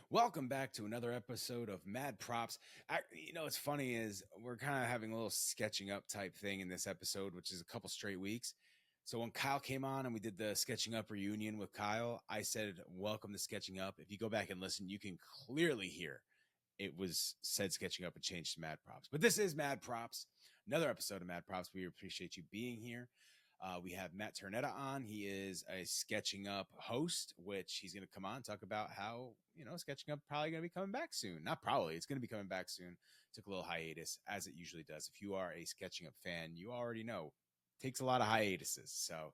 Welcome back to another episode of Mad Props. What's funny is we're kind of having a little sketching up type thing in this episode, which is a couple straight weeks. So when Kyle came on and we did the Sketching Up reunion with Kyle, I said, "Welcome to Sketching Up." If you go back and listen, you can clearly hear it was said Sketching Up and changed to Mad Props. But this is Mad Props, another episode of Mad Props. We appreciate you being here. We have Matt Tornetta on. He is a Sketching Up host, which he's going to come on and talk about how, Sketching Up probably going to be coming back soon. Not probably, it's going to be coming back soon. Took a little hiatus, as it usually does. If you are a Sketching Up fan, you already know it takes a lot of hiatuses. So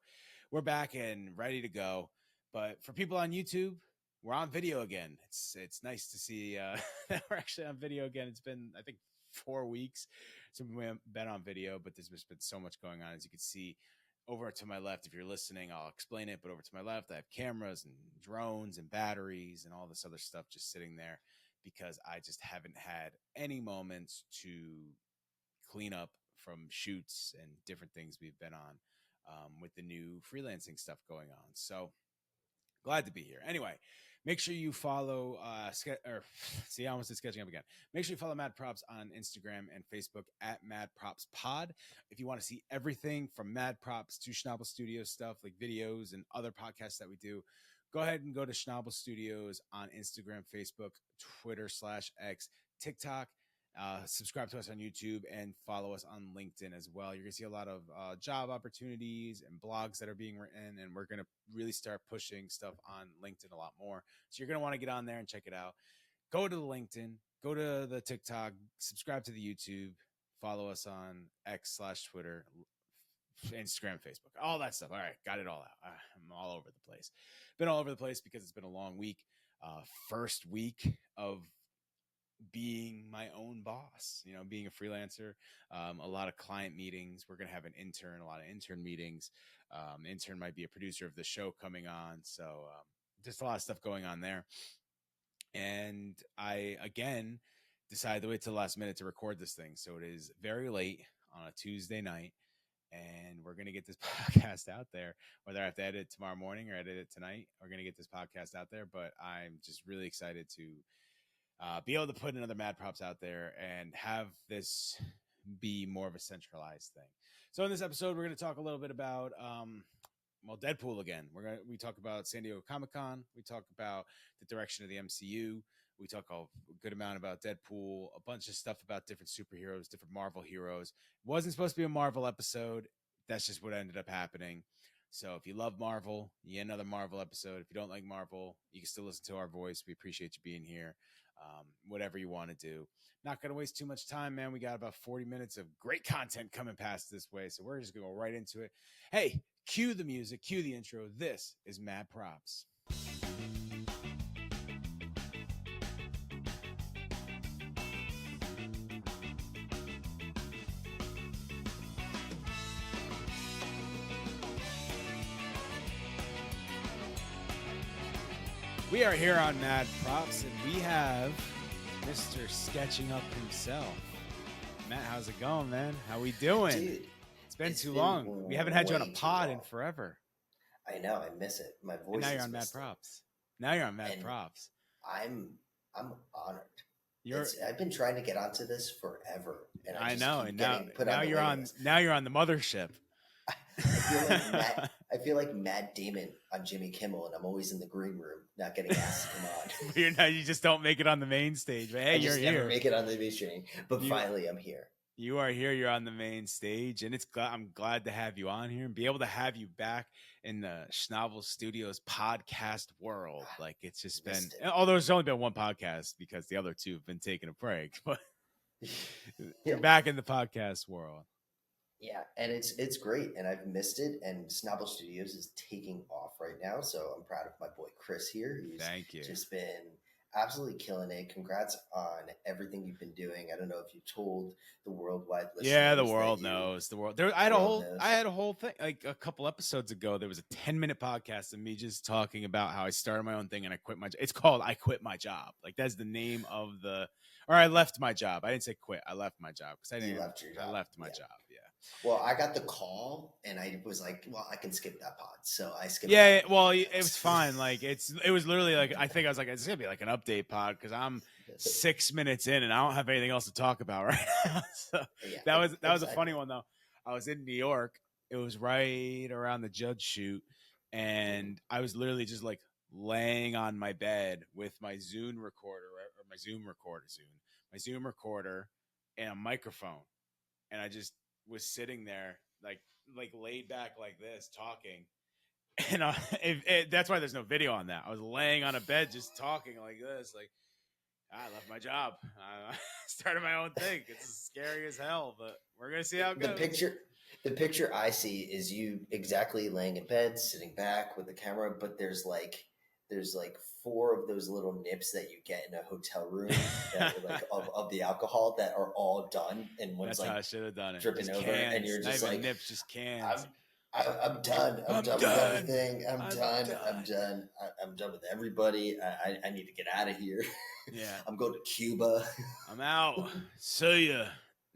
we're back and ready to go. But for people on YouTube, we're on video again. It's nice to see that we're actually on video again. It's been, I think, 4 weeks since we've been on video, but there's just been so much going on. As you can see, over to my left, if you're listening, I'll explain it. But over to my left, I have cameras and drones and batteries and all this other stuff just sitting there because I just haven't had any moments to clean up from shoots and different things we've been on with the new freelancing stuff going on. So glad to be here. Anyway, make sure you follow I almost did Sketching Up again. Make sure you follow Mad Props on Instagram and Facebook at Mad Props Pod. If you want to see everything from Mad Props to Schnabel Studios stuff like videos and other podcasts that we do, go ahead and go to Schnabel Studios on Instagram, Facebook, Twitter /X, TikTok. Subscribe to us on YouTube and follow us on LinkedIn as well. You're going to see a lot of job opportunities and blogs that are being written, and we're going to really start pushing stuff on LinkedIn a lot more. So you're going to want to get on there and check it out. Go to the LinkedIn, go to the TikTok, subscribe to the YouTube, follow us on X/Twitter, Instagram, Facebook, all that stuff. All right, got it all out. I'm all over the place. Been all over the place because it's been a long week. First week of being my own boss, being a freelancer, a lot of client meetings. We're going to have a lot of intern meetings. Intern might be a producer of the show coming on. So just a lot of stuff going on there. And I, again, decided to wait till the last minute to record this thing. So it is very late on a Tuesday night. And we're going to get this podcast out there, whether I have to edit it tomorrow morning or edit it tonight. We're going to get this podcast out there. But I'm just really excited to be able to put another Mad Props out there and have this be more of a centralized thing. So in this episode, we're going to talk a little bit about, Deadpool again. We talk about San Diego Comic-Con. We talk about the direction of the MCU. We talk a good amount about Deadpool, a bunch of stuff about different superheroes, different Marvel heroes. It wasn't supposed to be a Marvel episode. That's just what ended up happening. So if you love Marvel, you get another Marvel episode. If you don't like Marvel, you can still listen to our voice. We appreciate you being here. Whatever you want to do. Not going to waste too much time, man. We got about 40 minutes of great content coming past this way. So we're just going to go right into it. Hey, cue the music, cue the intro. This is Mad Props. We are here on Mad Props, and we have Mr. Sketching Up himself. Matt, how's it going, man? How we doing? Dude, it's been too long. We haven't had you on a pod in forever. I know, I miss it. My voice. And now you're on Mad Props. Now you're on Mad Props. I'm honored. I've been trying to get onto this forever, and I know. And now you're on. Now you're on the mothership. I feel like Matt Damon on Jimmy Kimmel, and I'm always in the green room, not getting asked to come on. You just don't make it on the main stage. But hey, you're here. Never make it on the main stage, but finally, I'm here. You are here. You're on the main stage, and I'm glad to have you on here and be able to have you back in the Schnabel Studios podcast world. Like it's just been, although it's only been one podcast because the other two have been taking a break, but you're back in the podcast world. Yeah, and it's great, and I've missed it, and Schnabel Studios is taking off right now, so I'm proud of my boy Chris here, who's just been absolutely killing it. Congrats on everything you've been doing. I don't know if you told the worldwide listeners. Yeah, the world knows. I had a whole thing, like a couple episodes ago, there was a 10-minute podcast of me just talking about how I started my own thing and I quit my job. It's called I Quit My Job. Like that's the name of or I left my job. I didn't say quit. I left my job because I left my job. Yeah. Well, I got the call and I was like, well, I can skip that pod. So I skipped Yeah, that. well, it was fine. Like it was literally like I think I was like it's gonna be like an update pod because I'm 6 minutes in and I don't have anything else to talk about right now. So Yeah, that was a funny one though. I was in New York. It was right around the Judge shoot, and I was literally just like laying on my bed with my Zoom recorder or my Zoom recorder and a microphone, and I just was sitting there like laid back like this talking. And that's why there's no video on that. I was laying on a bed just talking like this. Like, I left my job. I started my own thing. It's scary as hell, but we're going to see how it goes. The picture I see is you exactly laying in bed, sitting back with the camera, but there's like 4 of those little nips that you get in a hotel room that are like of the alcohol that are all done, and one's that's like how I should have done it. dripping just over, cans. and you're just not even like nips, just cans. I'm done. I'm done with everything. I'm done. I'm done with everybody. I need to get out of here. Yeah. I'm going to Cuba. I'm out. See ya.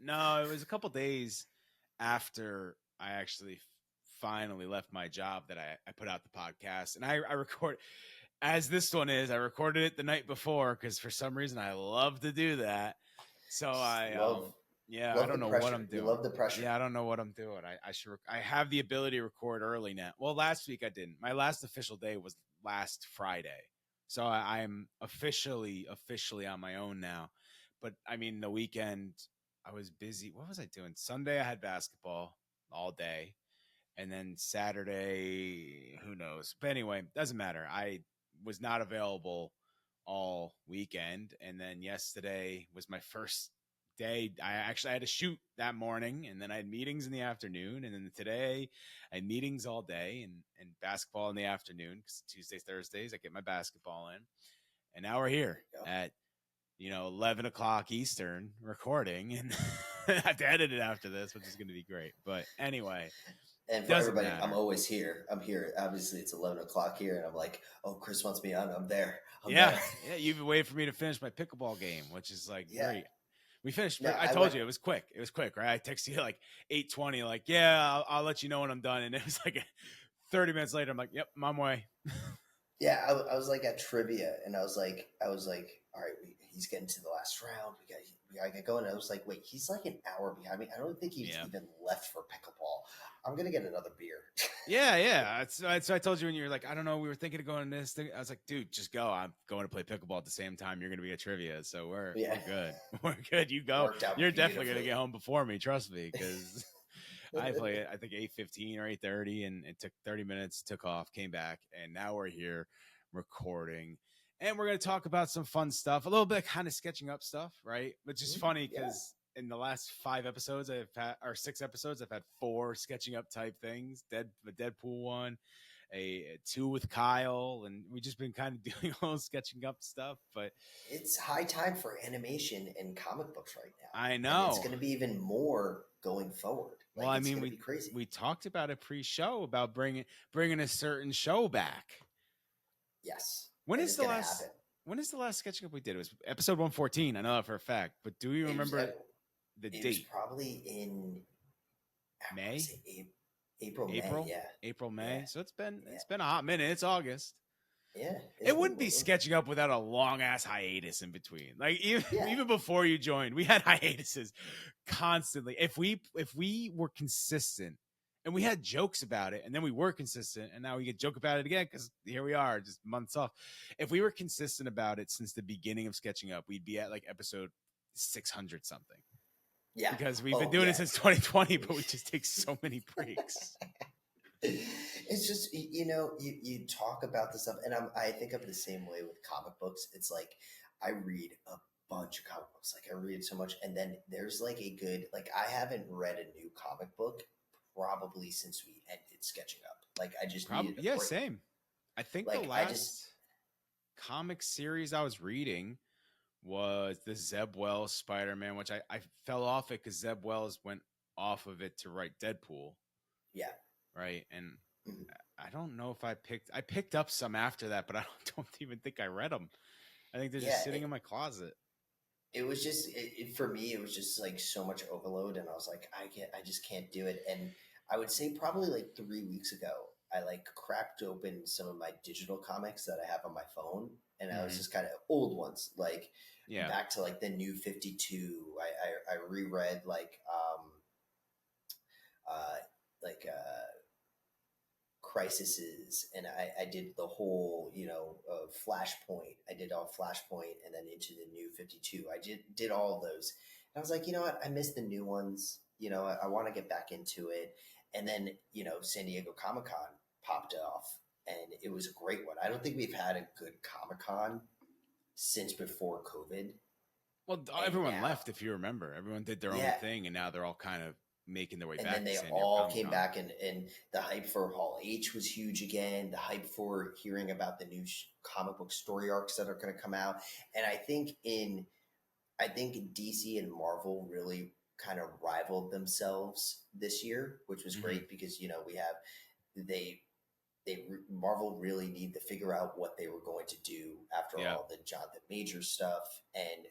No, it was a couple days after I actually finally left my job that I put out the podcast. And I record, as this one is, I recorded it the night before because for some reason I love to do that. So I don't know what I'm doing. You love the pressure. Yeah, I don't know what I'm doing. I have the ability to record early now. Well, last week I didn't. My last official day was last Friday. So I'm officially on my own now. But I mean, the weekend I was busy. What was I doing? Sunday I had basketball all day. And then Saturday, who knows? But anyway, doesn't matter. I was not available all weekend. And then yesterday was my first day. I actually had to shoot that morning, and then I had meetings in the afternoon. And then today I had meetings all day and basketball in the afternoon because Tuesdays, Thursdays, I get my basketball in. And now we're here at 11 o'clock Eastern recording, and I have to edit it after this, which is going to be great. But anyway. And for everybody, I'm always here. I'm here. Obviously, it's 11 o'clock here, and I'm like, oh, Chris wants me on. I'm there. Yeah, you've been waiting for me to finish my pickleball game, which is like great. We finished. No, I told you it was quick. It was quick, right? I texted you like 8:20, like, yeah, I'll let you know when I'm done. And it was like 30 minutes later, I'm like, yep, I'm on my way. Yeah, I was like at trivia, and I was like, all right, he's getting to the last round. We gotta get going. And I was like, wait, he's like an hour behind me. I don't think he's even left for pickleball. I'm gonna get another beer. Yeah. So I told you when you were like, I don't know, we were thinking of going to this thing. I was like, dude, just go. I'm going to play pickleball at the same time. You're gonna be at trivia, so we're good. We're good. You go. You're definitely gonna get home before me. Trust me, because I play it. I think 8:15 or 8:30, and it took 30 minutes. Took off, came back, and now we're here recording. And we're going to talk about some fun stuff, a little bit kind of sketching up stuff, right? Which is funny because in the last 5 episodes, 6 episodes, I've had 4 sketching up type things. The Deadpool one, a 2 with Kyle, and we've just been kind of doing all those sketching up stuff. But it's high time for animation and comic books right now. I know. And it's going to be even more going forward. Like, well, I mean, we talked about it pre-show about bringing a certain show back. Yes. When is the last sketching up we did? It was episode 114. I know that for a fact, but do you remember the date? It was probably in May, April, yeah, April, May. Yeah. So it's been a hot minute. It's August. Yeah, it wouldn't be sketching up without a long ass hiatus in between. Like even before you joined, we had hiatuses constantly. If we were consistent. And we had jokes about it, and then we were consistent, and now we get joke about it again because here we are, just months off. If we were consistent about it since the beginning of sketching up, we'd be at like episode 600 something. Yeah, because we've been doing it since 2020, but we just take so many breaks. It's just you talk about this stuff, and I think I'm the same way with comic books. It's like I read a bunch of comic books, like I read so much, and then there's like a good I haven't read a new comic book probably since we ended sketching up. Like I just needed a break. Same. I think the last comic series I was reading was the Zeb Wells Spider-Man, which I fell off it because Zeb Wells went off of it to write Deadpool. Yeah. Right. And I don't know if I picked up some after that, but I don't even think I read them. I think they're just sitting in my closet. it was just for me. It was just like so much overload, and I was like, I just can't do it. And I would say probably like 3 weeks ago, I like cracked open some of my digital comics that I have on my phone, and I was just kind of old ones, like back to like the New 52. I reread like Crisises, and I did the whole Flashpoint. I did all Flashpoint, and then into the New 52. I did all of those, and I was like, you know what, I miss the new ones. I want to get back into it. And then San Diego Comic-Con popped off, and it was a great one. I don't think we've had a good Comic-Con since before COVID. Well, everyone left, if you remember. Everyone did their own thing, and now they're all kind of making their way back. And then they all came back, and the hype for Hall H was huge again. The hype for hearing about the new comic book story arcs that are going to come out. And I think DC and Marvel really kind of rivaled themselves this year, which was great because we have Marvel really need to figure out what they were going to do after all the Jonathan Majors stuff, and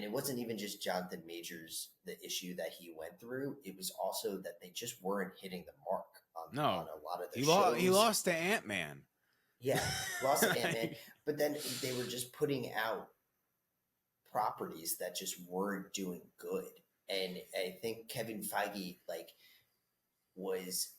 it wasn't even just Jonathan Majors, the issue that he went through. It was also that they just weren't hitting the mark on a lot of their shows. He lost to Ant-Man. Yeah, lost to Ant-Man, but then they were just putting out properties that just weren't doing good. And I think Kevin Feige was,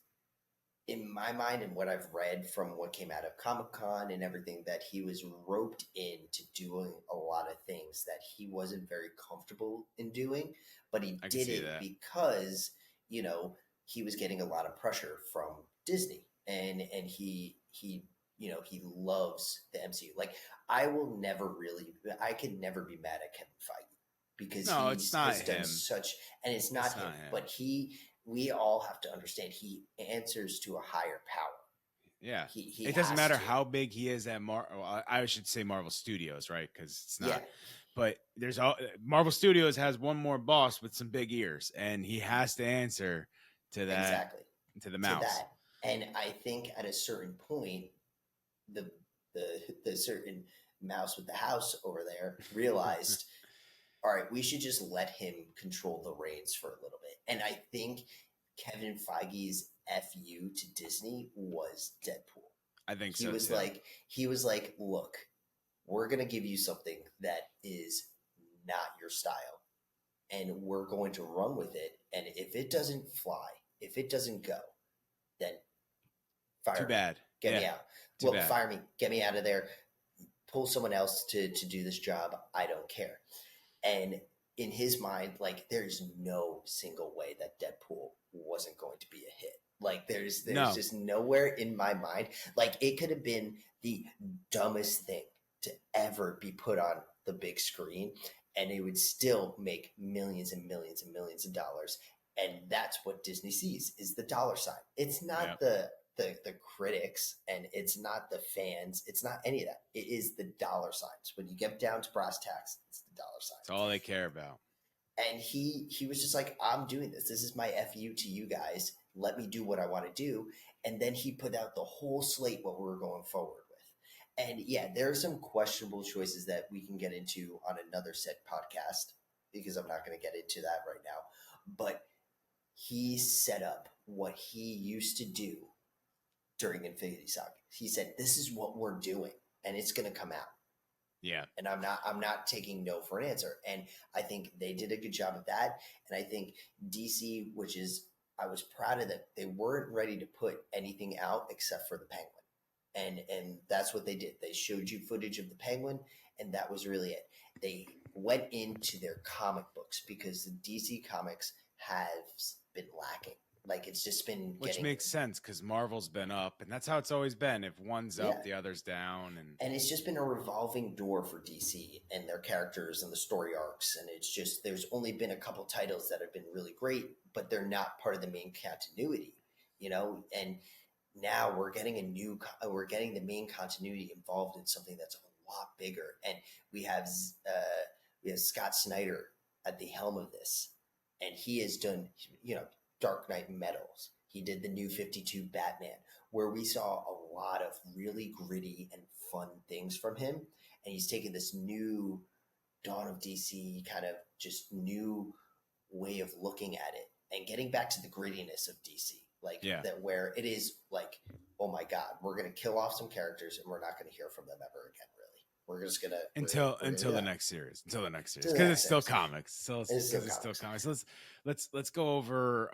in my mind and what I've read from what came out of Comic-Con and everything, that he was roped into doing a lot of things that he wasn't very comfortable in doing, but he did it because, he was getting a lot of pressure from Disney, and he loves the MCU. Like, I could never be mad at Kevin Feige because it's not him. Done such, and it's not him, but we all have to understand he answers to a higher power. Yeah. It doesn't matter how big he is at I should say Marvel Studios, right? Because it's not. Yeah. But Marvel Studios has one more boss with some big ears, and he has to answer to that. Exactly. To the mouse. To that. And I think at a certain point, the certain mouse with the house over there realized, all right, we should just let him control the reins for a little bit. And I think Kevin Feige's FU to Disney was Deadpool. I think he was like, look, we're going to give you something that is not your style, and we're going to run with it. And if it doesn't fly, if it doesn't go, then fire Too me. bad. Get me out. Fire me. Get me out of there. Pull someone else to do this job. I don't care. And in his mind, there's no single way that Deadpool wasn't going to be a hit. There's just nowhere in my mind. It could have been the dumbest thing to ever be put on the big screen, and it would still make millions and millions and millions of dollars. And that's what Disney sees, is the dollar sign. It's not the critics, and it's not the fans. It's not any of that. It is the dollar signs. When you get down to brass tacks, it's the dollar signs. It's all they care about. And he was just like, I'm doing this. This is my FU to you guys. Let me do what I want to do. And then he put out the whole slate what we were going forward with. And yeah, there are some questionable choices that we can get into on another set podcast, because I'm not going to get into that right now. But he set up what he used to do during Infinity Saga. He said, this is what we're doing, and it's going to come out. Yeah. And I'm not taking no for an answer. And I think they did a good job of that. And I think DC, I was proud of that. They weren't ready to put anything out except for the Penguin. And that's what they did. They showed you footage of the Penguin, and that was really it. They went into their comic books, because the DC comics have been lacking. It's just been Which makes sense, because Marvel's been up, and that's how it's always been. If one's up, the other's down. And it's just been a revolving door for DC and their characters and the story arcs. And it's just, there's only been a couple titles that have been really great, but they're not part of the main continuity, and now we're getting the main continuity involved in something that's a lot bigger. And we have Scott Snyder at the helm of this, and he has done, Dark Knight Metals. He did the New 52 Batman, where we saw a lot of really gritty and fun things from him. And he's taken this new dawn of DC kind of just new way of looking at it and getting back to the grittiness of DC, like that, where it is like, oh my God, we're going to kill off some characters and we're not going to hear from them ever again. Really, we're just going to until the next series, because it's still comics. So it's still comics. So let's go over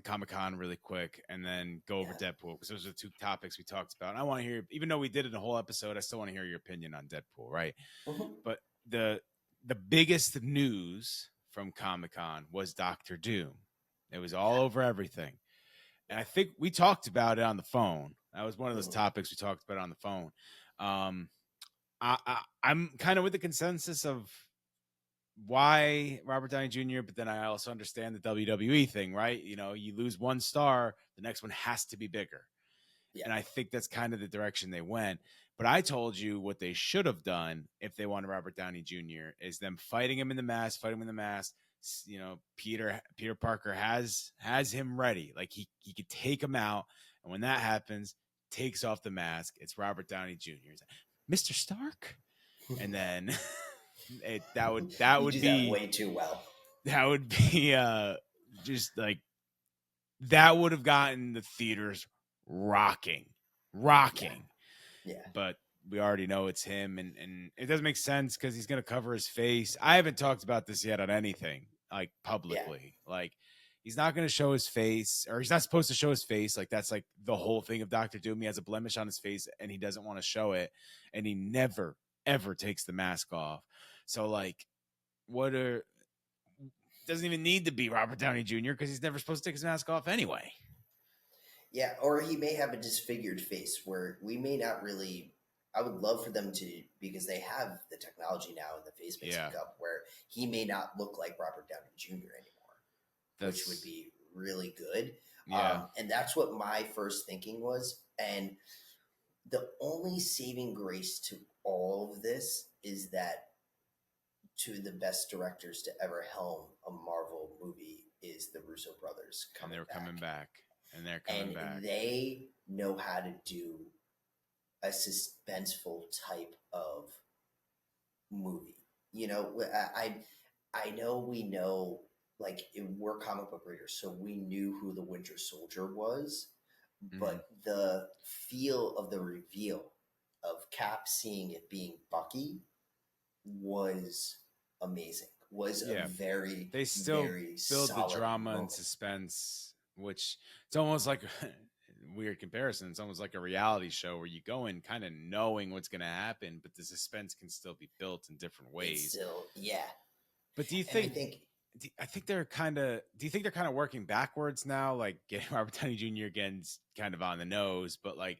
Comic-Con really quick and then go over Deadpool, because those are the two topics we talked about. And I want to hear, even though we did it in a whole episode, I still want to hear your opinion on Deadpool, right? Mm-hmm. But the biggest news from Comic-Con was Doctor Doom. It was all over everything. And I think we talked about it on the phone. That was one of those topics we talked about on the phone. I'm kind of with the consensus of why Robert Downey Jr., but then I also understand the WWE thing, right? You know, you lose one star, the next one has to be bigger. Yeah. And I think that's kind of the direction they went. But I told you what they should have done if they wanted Robert Downey Jr. is them fighting him in the mask. You know, Peter Parker has him ready. Like he could take him out. And when that happens, takes off the mask. It's Robert Downey Jr. He's like, Mr. Stark. And then that would be way too well. That would be just like, that would have gotten the theaters rocking. Yeah. But we already know it's him, and it doesn't make sense because he's going to cover his face. I haven't talked about this yet on anything, like publicly. Yeah. Like, he's not going to show his face, or he's not supposed to show his face. Like, that's like the whole thing of Dr. Doom. He has a blemish on his face and he doesn't want to show it. And he never, ever takes the mask off. So like, doesn't even need to be Robert Downey Jr. because he's never supposed to take his mask off anyway. Yeah. Or he may have a disfigured face where we may not really, I would love for them to, because they have the technology now in the face makeup where he may not look like Robert Downey Jr. anymore, which would be really good. Yeah. And that's what my first thinking was. And the only saving grace to all of this is that two of the best directors to ever helm a Marvel movie is the Russo brothers coming back. And they're coming back. And they know how to do a suspenseful type of movie. You know, I know we know, like, we're comic book readers, so we knew who the Winter Soldier was, but the feel of the reveal of Cap seeing it being Bucky was amazing. They still build the drama and suspense, which it's almost like weird comparison. It's almost like a reality show where you go in kind of knowing what's going to happen, but the suspense can still be built in different ways. But do you think? I think they're kind of. Do you think they're kind of working backwards now? Like getting Robert Downey Jr. again's kind of on the nose, but like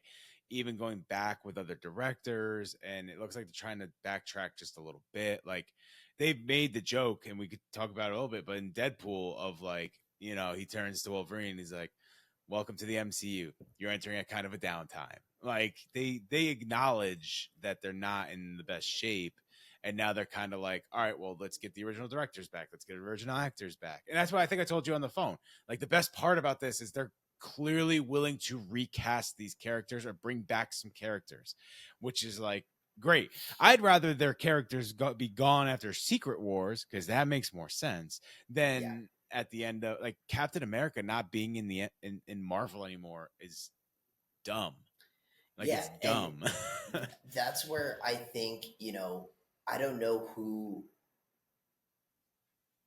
even going back with other directors, and it looks like they're trying to backtrack just a little bit. Like they've made the joke, and we could talk about it a little bit, but in Deadpool, of like, you know, he turns to Wolverine, he's like, "Welcome to the MCU. You're entering a kind of a downtime." Like they acknowledge that they're not in the best shape, and now they're kind of like, all right, well, let's get the original directors back. Let's get original actors back. And that's why I think I told you on the phone. Like the best part about this is they're clearly willing to recast these characters or bring back some characters, which is like great. I'd rather their characters be gone after Secret Wars, because that makes more sense than at the end of, like, Captain America not being in Marvel anymore is dumb. Like, it's dumb. That's where I think, you know, I don't know who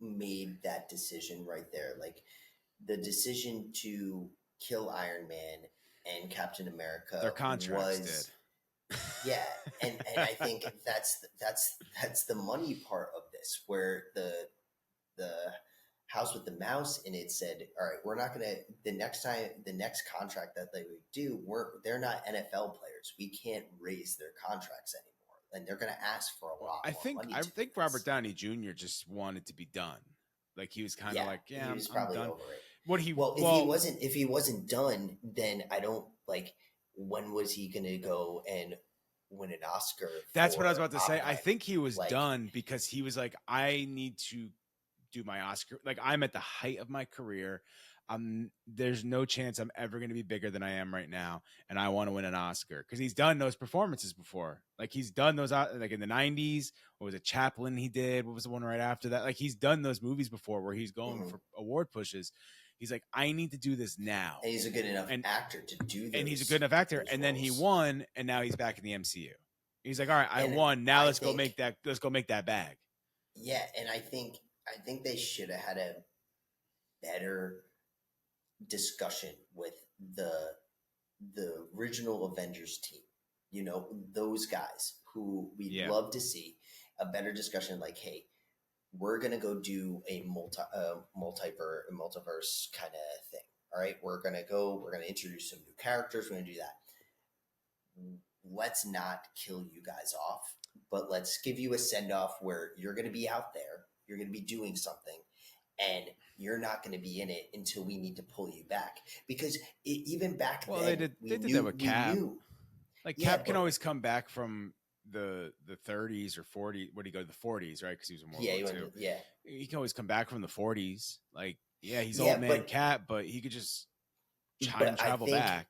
made that decision right there. Like the decision to kill Iron Man and Captain America, their contracts did. Yeah, and I think that's the money part of this, where the House with the Mouse in it said, all right, we're not gonna, the next contract that they would do, they're not NFL players. We can't raise their contracts anymore, and they're gonna ask for a lot. I think Robert Downey Jr. just wanted to be done. Like he was kind of like, he was probably done. Over it. If he wasn't done, then I don't, like, when was he gonna go and win an Oscar? That's what I was about to say. I think he was done because he was like, I need to do my Oscar. Like, I'm at the height of my career. there's no chance I'm ever going to be bigger than I am right now, and I want to win an Oscar, because he's done those performances before. Like he's done those like in the '90s. What was it, Chaplin? He did. What was the one right after that? Like he's done those movies before where he's going for award pushes. He's like, I need to do this now. And he's a good enough actor to do this. And he's a good enough actor. And then he won, and now he's back in the MCU. He's like, all right, I won. Now let's go make that bag. Yeah, and I think they should have had a better discussion with the original Avengers team. You know, those guys who we'd love to see a better discussion. Like, hey, we're gonna go do a multiverse kind of thing. All right, we're gonna introduce some new characters. We're gonna do that. Let's not kill you guys off, but let's give you a send off where you're gonna be out there. You're gonna be doing something, and you're not going to be in it until we need to pull you back. Because even back then, they did that with Cap. Like Cap can always come back from the 30s or 40s. What do you go to the 40s, right? Because he was in World War II. He can always come back from the 40s. Like, he's old man Cap, but he could just time travel back.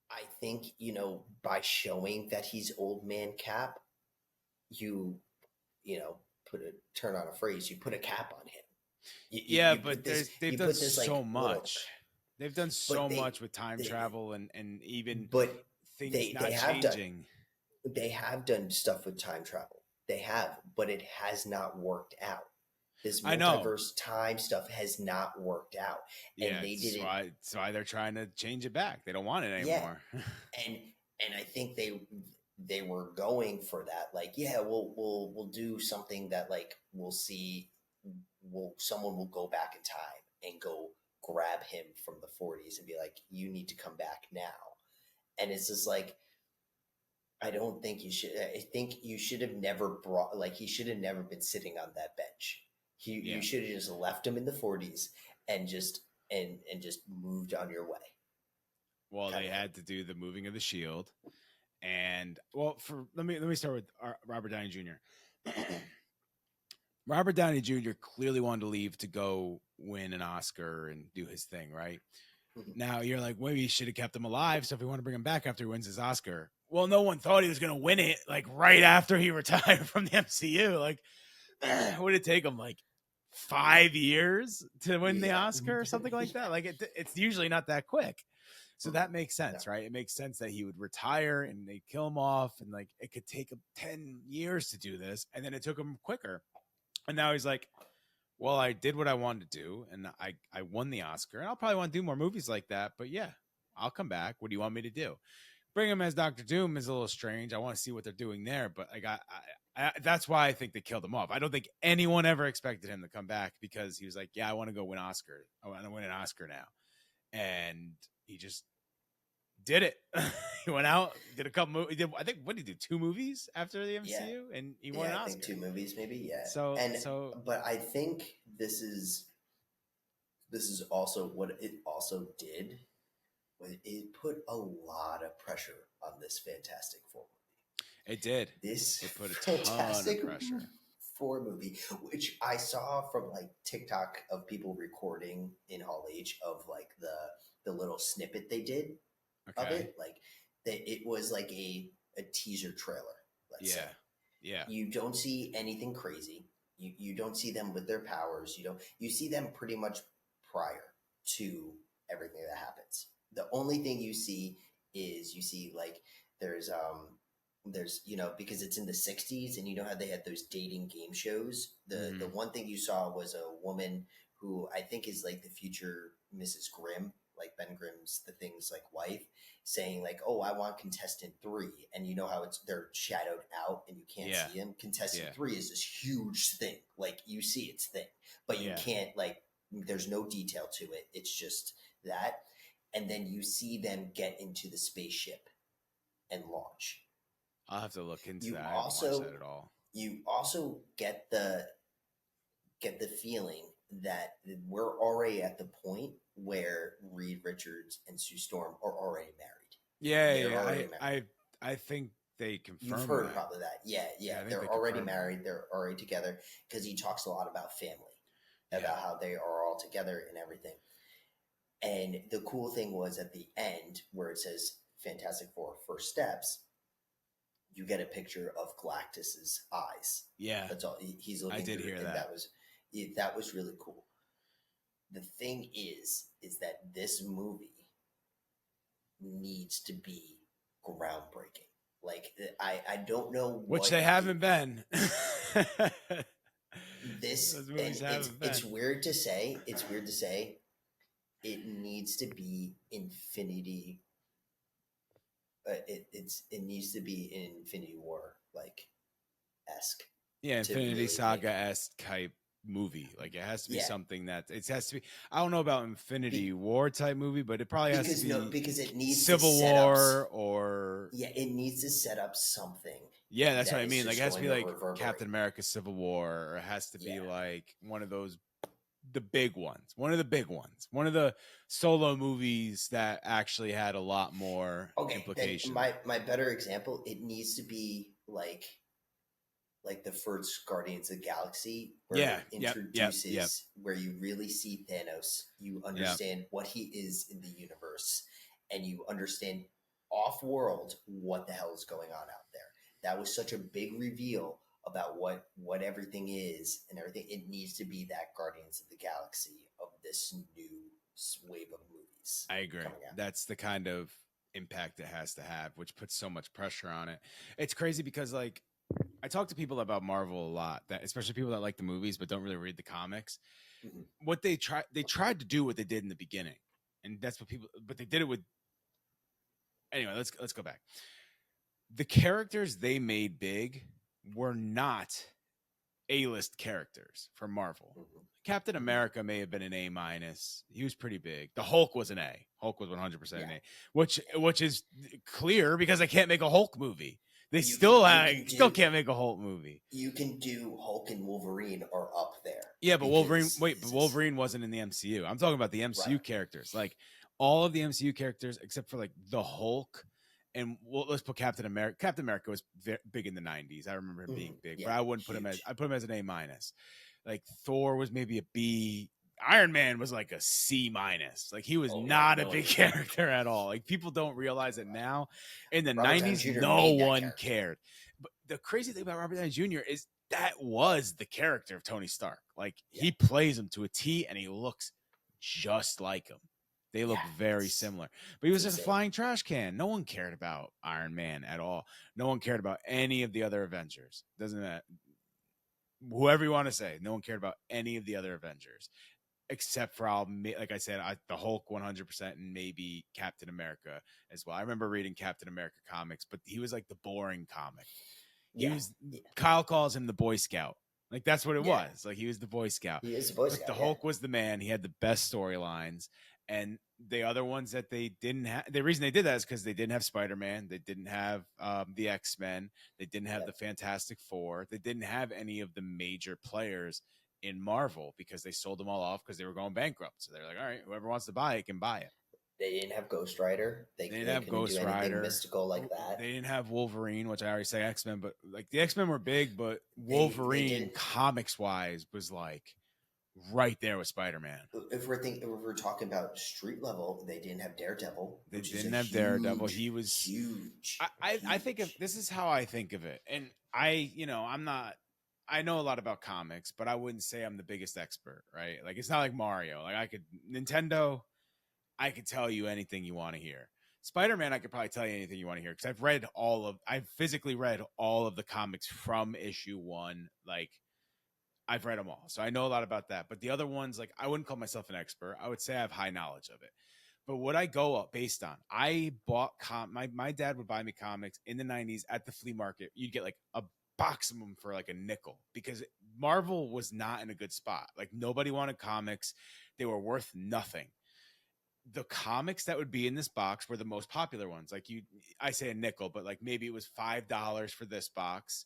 I think, you know, by showing that he's old man Cap, you turn on a phrase, you put a cap on him. But they've done so much. They've done so much with time travel and even things not changing. They have done stuff with time travel. They have, but it has not worked out. This multiverse time stuff has not worked out. And they did it. That's why they're trying to change it back. They don't want it anymore. And I think they were going for that. Like, we'll do something that, like, we'll see. Someone will go back in time and go grab him from the 40s and be like, you need to come back now. And it's just like, I don't think you should. I think you should have never he should have never been sitting on that bench. You should have just left him in the 40s and just moved on your way. Well, they had to do the moving of the shield, and let me start with Robert Downey Jr. Robert Downey Jr. clearly wanted to leave to go win an Oscar and do his thing, right? Now you're like, maybe he should have kept him alive. So if we want to bring him back after he wins his Oscar, well, no one thought he was going to win it like right after he retired from the MCU. Like, would it take him like 5 years to win the Oscar or something like that? Like it's usually not that quick. So that makes sense, right? It makes sense that he would retire and they kill him off, and like it could take him 10 years to do this, and then it took him quicker. And now he's like, well, I did what I wanted to do, and I won the Oscar, and I'll probably want to do more movies like that. But yeah, I'll come back. What do you want me to do? Bring him as Dr. Doom is a little strange. I want to see what they're doing there. But that's why I think they killed him off. I don't think anyone ever expected him to come back, because he was like, yeah, I want to go win Oscar. I want to win an Oscar now. And he just did it. He went out, did a couple movies. I think, what did he do? 2 movies after the MCU, and he won an Oscar. I think 2 movies, maybe. Yeah. But I think this is also what it also did. Was it put a lot of pressure on this Fantastic Four movie. It did. It put a ton of pressure. Four movie, which I saw from like TikTok of people recording in Hall H of like the little snippet they did of it. Like it was like a teaser trailer. Let's say. Yeah. You don't see anything crazy. You don't see them with their powers. You see them pretty much prior to everything that happens. The only thing you see is like there's because it's in the 60s, and you know how they had those dating game shows. The one thing you saw was a woman who I think is like the future Mrs. Grimm, like Ben Grimm's The Thing's like wife, saying like, oh, I want contestant 3. And you know how they're shadowed out and you can't see him. Contestant 3 is this huge thing. Like you see its thing, but you can't, like, there's no detail to it. It's just that. And then you see them get into the spaceship and launch. I'll have to look into that. I haven't watched that at all. You also get the feeling that we're already at the point where Reed Richards and Sue Storm are already married. I think they confirmed. You've heard probably that. Yeah. They're already married. They're already together, because he talks a lot about family, about how they are all together and everything. And the cool thing was at the end where it says Fantastic Four First Steps, you get a picture of Galactus's eyes. Yeah, that's all. He's looking. I did hear that. That was really cool. The thing is that this movie needs to be groundbreaking. Like I don't know which they haven't been. It's weird to say. It's weird to say. It needs to be Infinity. It needs to be Infinity War like esque. Yeah, Infinity really Saga esque type movie. Like it has to be something that it has to be. I don't know about Infinity War type movie, but it probably has to be because it needs Civil War or it needs to set up something. Yeah, that's what I mean. Like it has to be like Captain America Civil War, or it has to be like one of those the big ones. One of the big ones. One of the solo movies that actually had a lot more implications. My better example, it needs to be like the first Guardians of the Galaxy, where it introduces where you really see Thanos, you understand what he is in the universe, and you understand off-world what the hell is going on out there. That was such a big reveal about what everything is and everything. It needs to be that Guardians of the Galaxy of this new wave of movies. I agree. That's the kind of impact it has to have, which puts so much pressure on it. It's crazy because like I talk to people about Marvel a lot, that especially people that like the movies but don't really read the comics. Mm-hmm. What they tried to do what they did in the beginning, and that's what people. But they did it with. Anyway, let's go back. The characters they made big were not A-list characters for Marvel. Mm-hmm. Captain America may have been an A-. He was pretty big. The Hulk was an A. Hulk was 100% an A, which is clear because they can't make a Hulk movie. They still can't make a Hulk movie. You can do Hulk and Wolverine are up there. Yeah, but Wolverine wasn't in the MCU. I'm talking about the MCU characters. Like all of the MCU characters except for like the Hulk and let's put Captain America. Captain America was big in the 90s. I remember him being big, but I wouldn't put him as I put him as an A-. Like Thor was maybe a B. Iron Man was like a C-. Like he was not a big character at all. Like people don't realize it now. In the 90s, no one cared. But the crazy thing about Robert Downey Jr. is that was the character of Tony Stark. Like he plays him to a T and he looks just like him. They look very similar. But he was just a flying trash can. No one cared about Iron Man at all. No one cared about any of the other Avengers. Doesn't matter. Whoever you want to say, no one cared about any of the other Avengers. Except for, like I said, the Hulk 100% and maybe Captain America as well. I remember reading Captain America comics, but he was like the boring comic. Kyle calls him the Boy Scout. Like that's what it was. Like he was the Boy Scout. He is the Boy Scout. The Hulk was the man. He had the best storylines. And the other ones that they didn't have, the reason they did that is because they didn't have Spider-Man. They didn't have the X-Men. They didn't have the Fantastic Four. They didn't have any of the major players in Marvel because they sold them all off because they were going bankrupt. So they're like, all right, whoever wants to buy it can buy it. They didn't have Ghost Rider. They didn't have Ghost Rider. Mystical like that. They didn't have Wolverine, which I already say X-Men, but like the X-Men were big, but Wolverine comics wise was like right there with Spider-Man. If we're talking about street level, they didn't have Daredevil. They didn't have Daredevil. He was huge. I think of this is how I think of it, and I know a lot about comics, but I wouldn't say I'm the biggest expert, right? Like it's not like Mario. Like Nintendo, I could tell you anything you want to hear. Spider-Man, I could probably tell you anything you want to hear because I've physically read all of the comics from issue 1. Like I've read them all. So I know a lot about that. But the other ones, like I wouldn't call myself an expert. I would say I have high knowledge of it. But what I go up based on, I bought my dad would buy me comics in the 90s at the flea market. You'd get like a box of them for like a nickel because Marvel was not in a good spot. Like nobody wanted comics. They were worth nothing. The comics that would be in this box were the most popular ones. Like I say a nickel, but like maybe it was $5 for this box,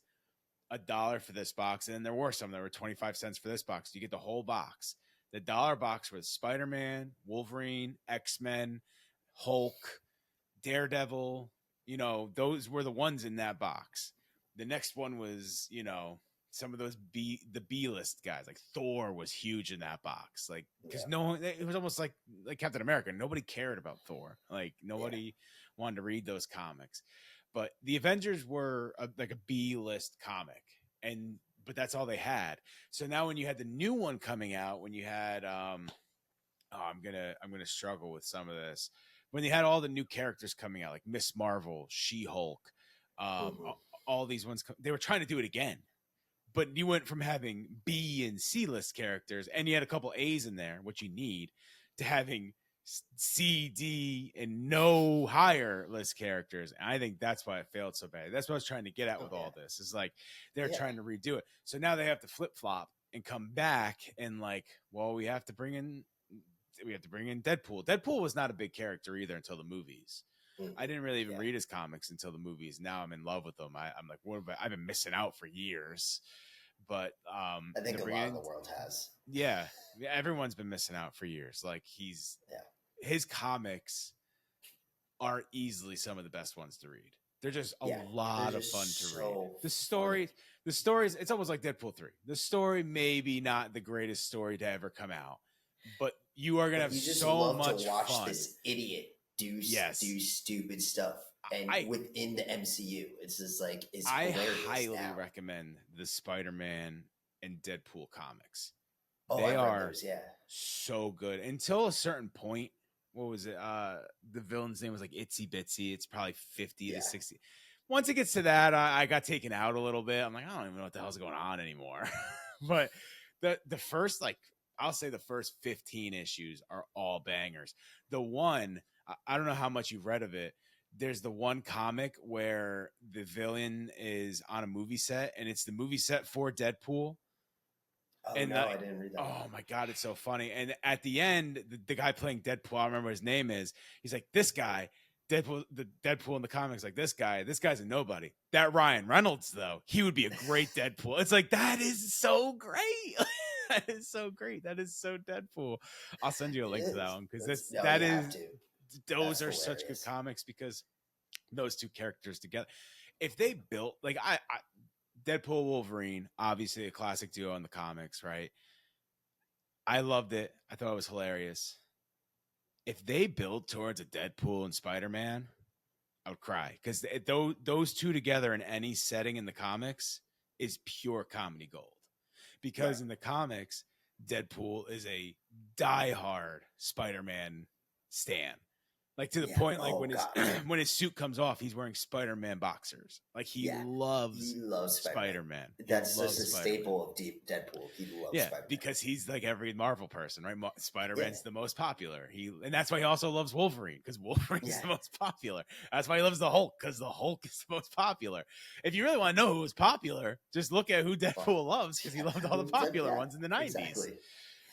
$1 for this box. And then there were some that were 25 cents for this box. You get the whole box. The $1 box was Spider-Man, Wolverine, X-Men, Hulk, Daredevil. Those were the ones in that box. The next one was, some of those the B list guys. Like Thor was huge in that box, like because Yeah. no one, it was almost like Captain America. Nobody cared about Thor. Like nobody wanted to read those comics. But the Avengers were like a B list comic, but that's all they had. So now when you had the new one coming out, when you had I'm gonna struggle with some of this. When they had all the new characters coming out, like Miss Marvel, She-Hulk, all these ones, they were trying to do it again. But you went from having B and C list characters, and you had a couple A's in there, which you need, to having C, D, and no higher list characters. And I think that's why it failed so bad. That's what I was trying to get at with all this. Is like they're trying to redo it. So now they have to flip flop and come back and like, well, we have to bring in Deadpool. Deadpool was not a big character either until the movies. I didn't really even read his comics until the movies. Now I'm in love with them. I'm like, I've been missing out for years. But I think a lot of the world has. Yeah, everyone's been missing out for years. Like his comics are easily some of the best ones to read. They're just a lot of fun to read. The stories, it's almost like Deadpool 3. The story maybe not the greatest story to ever come out, but you are gonna have so much to watch fun. This idiot do stupid stuff, and within the MCU, it's just like I highly recommend the Spider-Man and Deadpool comics. They are so good until a certain point. What was it? The villain's name was like Itsy Bitsy. It's probably 50 to 60. Once it gets to that, I got taken out a little bit. I'm like, I don't even know what the hell's going on anymore. But the first, like, I'll say the first 15 issues are all bangers. The one, I don't know how much you've read of it. There's the one comic where the villain is on a movie set, and it's the movie set for Deadpool. Oh, and no, I didn't read that. Oh my God, it's so funny. And at the end, the guy playing Deadpool, I remember his name is, he's like, this guy, Deadpool in the comics, like this guy's a nobody. That Ryan Reynolds, though, he would be a great Deadpool. It's like, that is so great. That is so great. That is so Deadpool. I'll send you a link to that one because those are such good comics because those two characters together. If they built like I Deadpool Wolverine, obviously a classic duo in the comics, right? I loved it. I thought it was hilarious. If they build towards a Deadpool and Spider-Man, I would cry because those two together in any setting in the comics is pure comedy gold. Because in the comics, Deadpool is a diehard Spider-Man stan. Like to the point, like when his suit comes off, he's wearing Spider-Man boxers. Like he loves Spider-Man. That's just a staple of Deadpool. He loves Spider-Man. Because he's like every Marvel person, right? Spider-Man's the most popular. And that's why he also loves Wolverine because Wolverine's the most popular. That's why he loves the Hulk because the Hulk is the most popular. If you really want to know who was popular, just look at who Deadpool loves because he loved all the popular ones in the 90s. Exactly.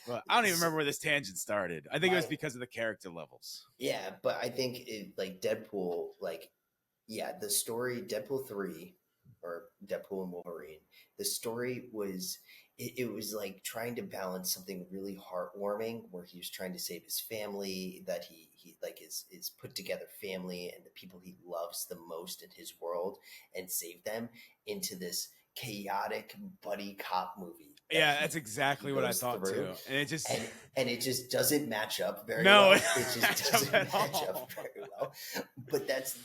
But I don't even remember where this tangent started. I think it was because of the character levels. Yeah, but I think Deadpool, the story Deadpool 3 or Deadpool and Wolverine, the story was it was like trying to balance something really heartwarming where he was trying to save his family, that he like his put together family and the people he loves the most in his world and save them, into this chaotic buddy cop movie. That's exactly what I thought too. And it just doesn't match up very well. It just doesn't match up very well. But that's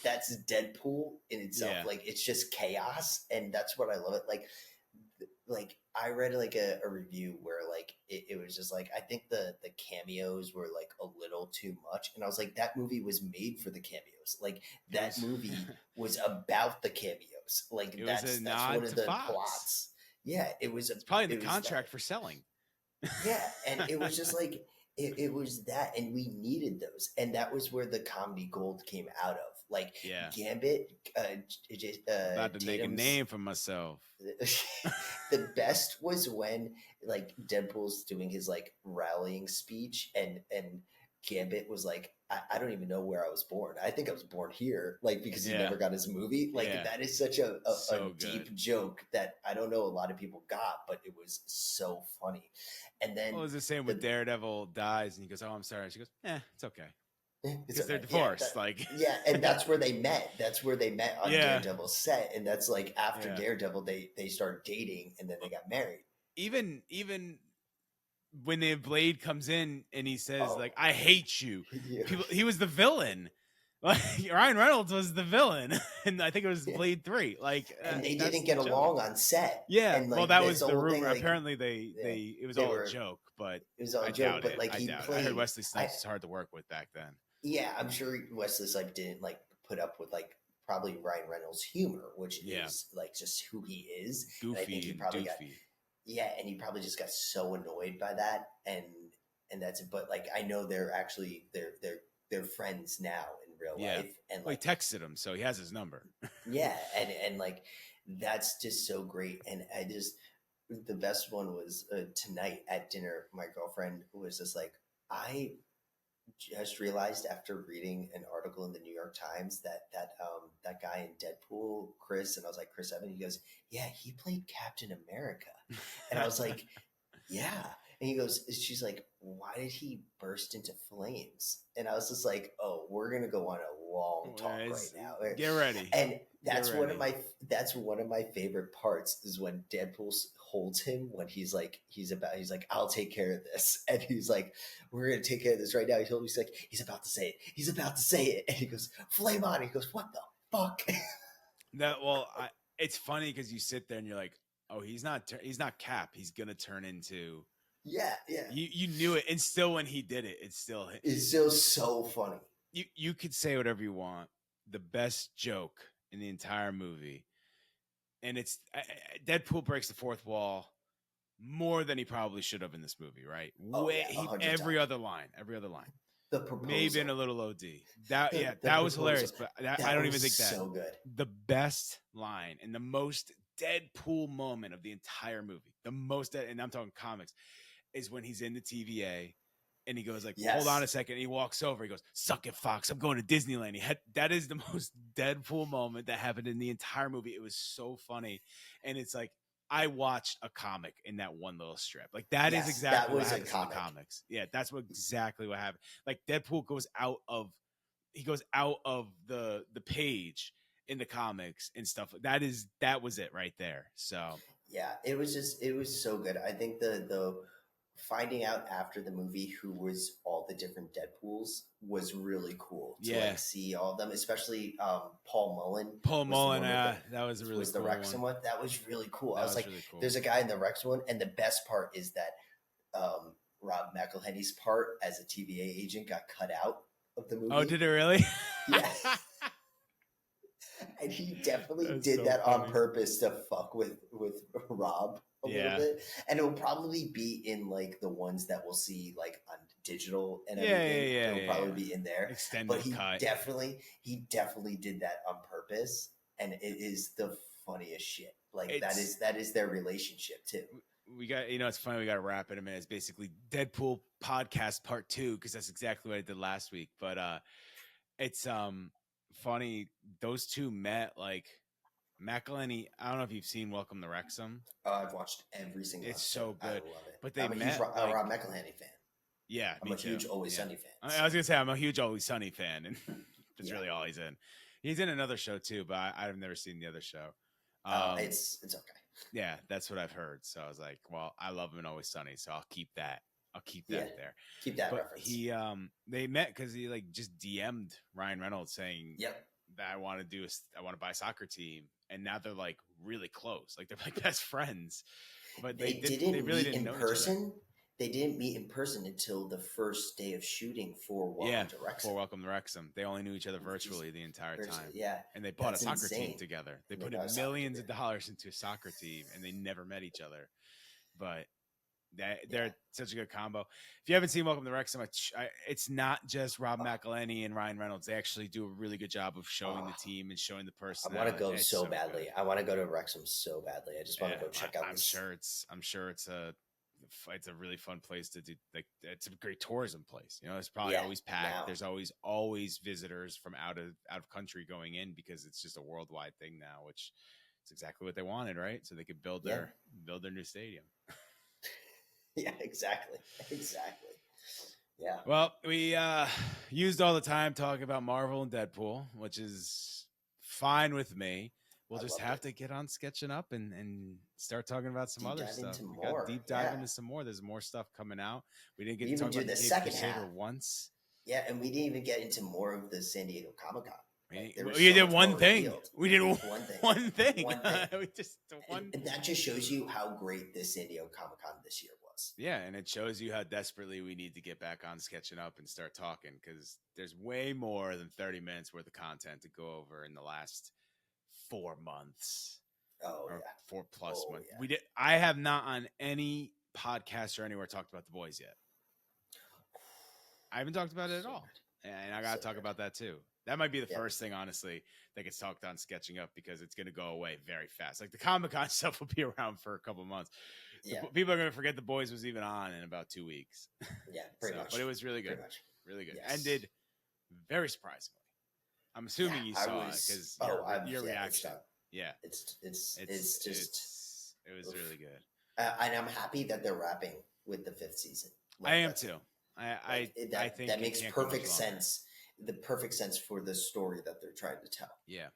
Deadpool in itself. Yeah. Like it's just chaos, and that's what I love it. Like I read a review where it was just like, I think the cameos were like a little too much, and I was like, that movie was made for the cameos. Like that movie was about the cameos. Like that's one of the plots. Yeah, it's probably the contract for selling. Yeah, and it was just like it was that, and we needed those, and that was where the comedy gold came out of. Like Gambit, about to make a name for myself. The best was when like Deadpool's doing his like rallying speech, and Gambit was like, I don't even know where I was born. I think I was born here, because he never got his movie. That is such a deep joke that I don't know a lot of people got, but it was so funny. And then it was the same when Daredevil dies and he goes, "Oh, I'm sorry." She goes, "It's okay." because they're divorced. And that's where they met. That's where they met on Yeah. Daredevil's set, and that's like after Daredevil, they start dating, and then they got married. Even when the Blade comes in and he says "I hate you," he was the villain. Like Ryan Reynolds was the villain, and I think it was Blade 3. And they didn't get along on set. Yeah, and, well, that was the rumor. Apparently, it was all a joke, but it was all a joke. But I heard Wesley Snipes is hard to work with back then. Yeah, I'm sure Wesley Snipes didn't put up with probably Ryan Reynolds' humor, which is just who he is. Goofy, and I think he probably and he probably just got so annoyed by that, and that's it. But I know they're friends now in real life, and he texted him, so he has his number. and that's just so great. And the best one was tonight at dinner. My girlfriend was just I just realized after reading an article in the New York Times that guy in Deadpool, Chris, and I was like, Chris Evans, he goes, yeah, he played Captain America. And I was like, yeah. And he goes, she's like, why did he burst into flames? And I was just like, oh, we're going to go on a long talk right now. Get ready. And that's one of my favorite parts is when Deadpool holds him when he's like, I'll take care of this. And he's like, we're going to take care of this right now. He's like, he's about to say it. He's about to say it. And he goes, flame on. He goes, what the fuck? It's funny because you sit there and you're like, oh, he's not Cap. He's going to turn into... Yeah. You knew it, and still when he did it, it's still so funny. You could say whatever you want. The best joke in the entire movie, and it's Deadpool breaks the fourth wall more than he probably should have in this movie, right? Every other line. The proposal, maybe in a little OD. That was hilarious, but I don't even think that so good. The best line and the most Deadpool moment of the entire movie, and I'm talking comics, is when he's in the TVA and he goes hold on a second. And he walks over. He goes, suck it, Fox. I'm going to Disneyland. That is the most Deadpool moment that happened in the entire movie. It was so funny. And it's I watched a comic in that one little strip. That is exactly what happens in the comics. Yeah, that's exactly what happened. Deadpool goes out of the page in the comics and stuff. That was it right there. So yeah, it was so good. I think the finding out after the movie who was all the different Deadpools was really cool to see all of them, especially Paul Mullen. That was a really was cool the Wrexham one. That was really cool. I was like, really cool. There's a guy in the Wrexham one, and the best part is that Rob McElhenney's part as a TVA agent got cut out of the movie. Oh, did it really? Yeah. And he definitely did that on purpose to fuck with Rob a little bit. And it will probably be in the ones that we'll see on digital and everything. It'll probably be in there. Extended but he cut. definitely did that on purpose. And it is the funniest shit. That is their relationship too. We got, it's funny. We got to wrap it in a minute. It's basically Deadpool podcast part 2, because that's exactly what I did last week. But it's funny. Those two met McElhenney. I don't know if you've seen Welcome to Wrexham. I've watched every single. It's so good. I love it. But I'm a huge Rob McElhenney fan. Yeah, I'm a huge Always Sunny fan. I was gonna say I'm a huge Always Sunny fan, and that's really all he's in. He's in another show too, but I've never seen the other show. It's okay. Yeah, that's what I've heard. So I was like, well, I love him in Always Sunny, so I'll keep that. There. Keep that but reference. They met because he just DM'd Ryan Reynolds saying, that I want to buy a soccer team, and now they're really close, they're best friends. But they really didn't know person. They didn't meet in person until the first day of shooting for Welcome to Wrexham. For Welcome to Wrexham. They only knew each other virtually the entire time. Yeah. And they bought a soccer team together. They put millions of dollars into a soccer team, and they never met each other. But they're such a good combo. If you haven't seen Welcome to Wrexham, it's not just Rob McElhenney and Ryan Reynolds. They actually do a really good job of showing the team and showing the person. I want to go so badly. Good. I want to go to Wrexham so badly. I just want to go check out. I'm sure it's a really fun place to do. It's a great tourism place. It's probably always packed. Now. There's always visitors from out of country going in, because it's just a worldwide thing now, which is exactly what they wanted, right? So they could build their new stadium. Yeah, exactly. Yeah. Well, we used all the time talking about Marvel and Deadpool, which is fine with me. We'll just have to get on sketching up and start talking about some other stuff. We got deep dive into some more. There's more stuff coming out. We didn't get to talk about the Cape Crusader once. Yeah, and we didn't even get into more of the San Diego Comic-Con. We did one thing. We did one thing. And that just shows you how great this San Diego Comic-Con this year was. Yeah, and it shows you how desperately we need to get back on sketching up and start talking, because there's way more than 30 minutes worth of content to go over in the last 4 months. Oh, yeah. 4+ months. Yeah. I have not on any podcast or anywhere talked about The Boys yet. I haven't talked about it at all. And I got to talk about that too. That might be the first thing, honestly, that gets talked on sketching up, because it's going to go away very fast. Like the Comic-Con stuff will be around for a couple months. Yeah. People are going to forget The Boys was even on in about 2 weeks. Yeah, pretty much. But it was really good. Really good. Yes. Ended very surprisingly. I'm assuming you saw it because your reaction. Yeah. It was really good. And I'm happy that they're wrapping with the 5th season. I am too. I think that makes perfect sense. The perfect sense for the story that they're trying to tell. Yeah.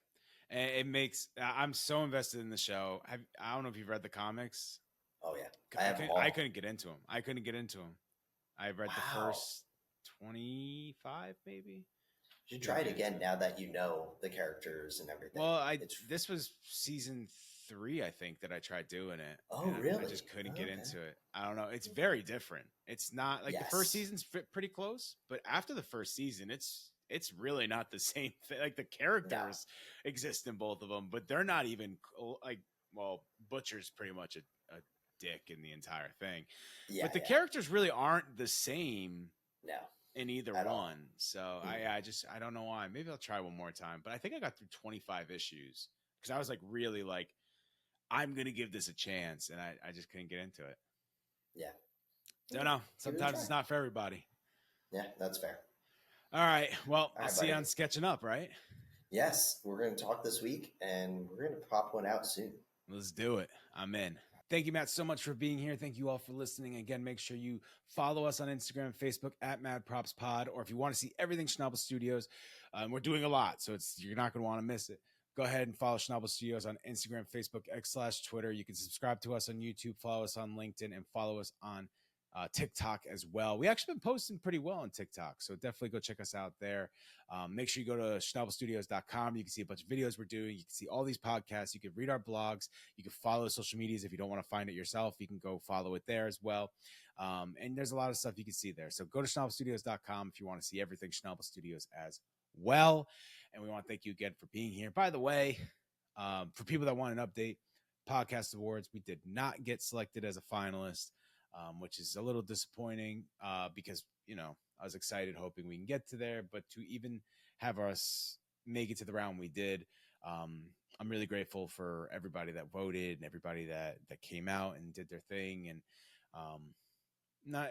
And it makes, I'm so invested in the show. I don't know if you've read the comics. Oh yeah. I couldn't get into them. I read the first 25 maybe. You should try it again now that you know the characters and everything. Well, this was season 3, I think, that I tried doing it. Oh, really? I just couldn't get into it. I don't know. It's very different. It's not like the first season's pretty close, but after the first season, it's really not the same thing. Like the characters exist in both of them, but they're not even like, well, Butcher's pretty much a dick in the entire thing. Yeah, but the characters really aren't the same. No. In either one. So I don't know why. Maybe I'll try one more time. But I think I got through 25 issues because I was like really like, I'm gonna give this a chance, and I just couldn't get into it. Yeah. Don't know. Sometimes it's not for everybody. Yeah, that's fair. All right. Well, I'll see you on Sketching Up, right? Yes, we're gonna talk this week, and we're gonna pop one out soon. Let's do it. I'm in. Thank you, Matt, so much for being here. Thank you all for listening. Again, make sure you follow us on Instagram, Facebook at MadPropsPod, or if you want to see everything Schnabel Studios, we're doing a lot, so you're not going to want to miss it. Go ahead and follow Schnabel Studios on Instagram, Facebook, X/Twitter. You can subscribe to us on YouTube, follow us on LinkedIn, and follow us on TikTok as well. We actually been posting pretty well on TikTok, so definitely go check us out there. Make sure you go to schnabelstudios.com. You can see a bunch of videos we're doing. You can see all these podcasts. You can read our blogs. You can follow the social medias. If you don't want to find it yourself, you can go follow it there as well. And there's a lot of stuff you can see there. So go to schnabelstudios.com if you want to see everything Schnabel Studios as well. And we want to thank you again for being here. By the way, for people that want an update, Podcast Awards, we did not get selected as a finalist. Which is a little disappointing because, I was excited hoping we can get to there, but to even have us make it to the round we did, I'm really grateful for everybody that voted and everybody that came out and did their thing. And, not,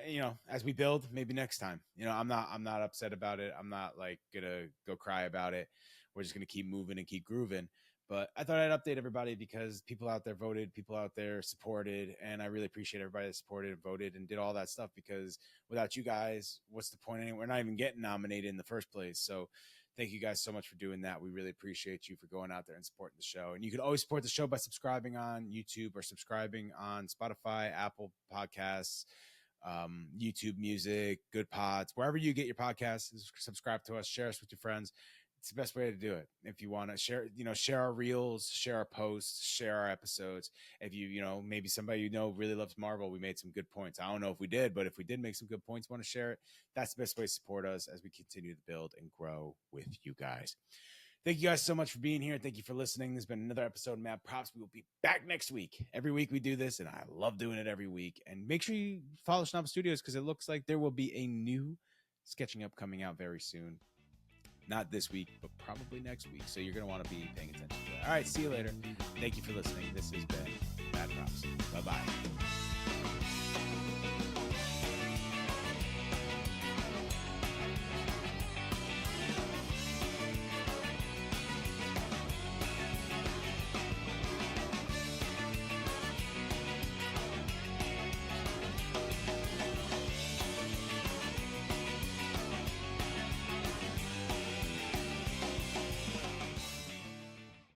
as we build, maybe next time, I'm not upset about it. I'm not like gonna go cry about it. We're just gonna keep moving and keep grooving. But I thought I'd update everybody because people out there voted, people out there supported, and I really appreciate everybody that supported and voted and did all that stuff, because without you guys, what's the point anyway? We're not even getting nominated in the first place. So thank you guys so much for doing that. We really appreciate you for going out there and supporting the show. And you can always support the show by subscribing on YouTube or subscribing on Spotify, Apple Podcasts, YouTube Music, Good Pods, wherever you get your podcasts. Subscribe to us, share us with your friends. It's the best way to do it. If you want to share our reels, share our posts, share our episodes. If maybe somebody really loves Marvel, we made some good points. I don't know if we did, but if we did make some good points, want to share it, that's the best way to support us as we continue to build and grow with you guys. Thank you guys so much for being here. Thank you for listening. There's been another episode of Mad Props. We will be back next week. Every week we do this, and I love doing it every week. And make sure you follow Schnabel Studios, because it looks like there will be a new Sketching Up coming out very soon. Not this week, but probably next week. So you're going to want to be paying attention to it. All right, see you later. Thank you for listening. This has been Mad Props. Bye-bye.